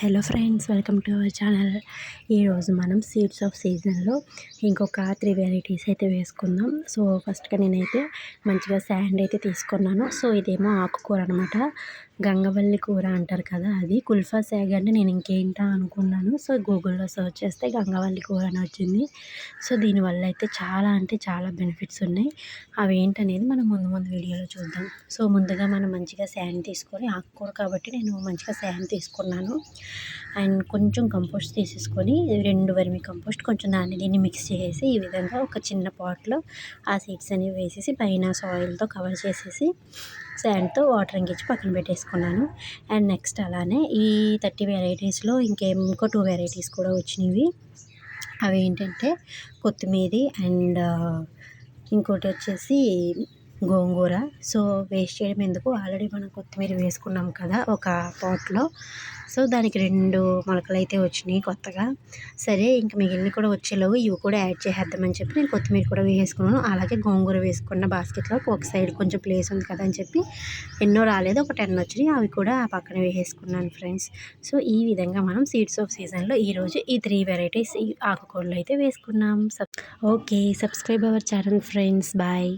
Hello friends, welcome to our channel. ఈరోజు మనం seeds of సీజన్లో ఇంకొక 3 వెరైటీస్ అయితే వేసుకుందాం. సో ఫస్ట్గా నేనైతే మంచిగా శాండ్ అయితే తీసుకున్నాను. సో ఇదేమో ఆకుకూర అనమాట, గంగవల్లి కూర అంటారు కదా, అది కుల్ఫా శాగ్ అంటే నేను ఇంకేంటా అనుకున్నాను. సో గూగుల్లో సర్చ్ చేస్తే గంగవల్లి కూర అని వచ్చింది. సో దీనివల్ల అయితే చాలా అంటే చాలా బెనిఫిట్స్ ఉన్నాయి. అవి ఏంటనేది మనం ముందు వీడియోలో చూద్దాం. సో ముందుగా మనం మంచిగా శాండ్ తీసుకొని, ఆకుకూర కాబట్టి నేను మంచిగా శాండ్ తీసుకున్నాను. అండ్ కొంచెం కంపోస్ట్ తీసేసుకొని 2 వర్మి కంపోస్ట్, కొంచెం దీన్ని మిక్స్ చేసేసి ఈ విధంగా ఒక చిన్న పాట్లో ఆ సీడ్స్ అనేవి వేసేసి పైన సాయిల్తో కవర్ చేసేసి శాండ్తో వాటరింగ్ ఇచ్చి పక్కన పెట్టేసుకున్నాను. అండ్ నెక్స్ట్ అలానే ఈ 30 వెరైటీస్లో ఇంకో 2 వెరైటీస్ కూడా వచ్చినవి. అవి ఏంటంటే కొత్తిమీర అండ్ ఇంకోటి వచ్చేసి గోంగూర. సో వేస్ట్ చేయడం ఎందుకు, ఆల్రెడీ మనం కొత్తిమీర వేసుకున్నాం కదా ఒక పాట్లో. సో దానికి 2 మొలకలు అయితే వచ్చినాయి కొత్తగా. సరే ఇంక మిగిలినవి కూడా వచ్చేలోపు ఇవి కూడా యాడ్ చేసేద్దామని చెప్పి నేను కొత్తిమీర కూడా వేసుకున్నాను. అలాగే గోంగూర వేసుకున్న బాస్కెట్లో ఒక సైడ్ కొంచెం ప్లేస్ ఉంది కదా అని చెప్పి ఎన్నో రాలేదు, ఒక 10 వచ్చినాయి, అవి కూడా పక్కన వేసేసుకున్నాను ఫ్రెండ్స్. సో ఈ విధంగా మనం సీడ్స్ ఆఫ్ సీజన్లో ఈరోజు ఈ 3 వెరైటీస్ ఈ ఆకుకూరలు అయితే వేసుకున్నాం. Okay, subscribe our channel friends. Bye.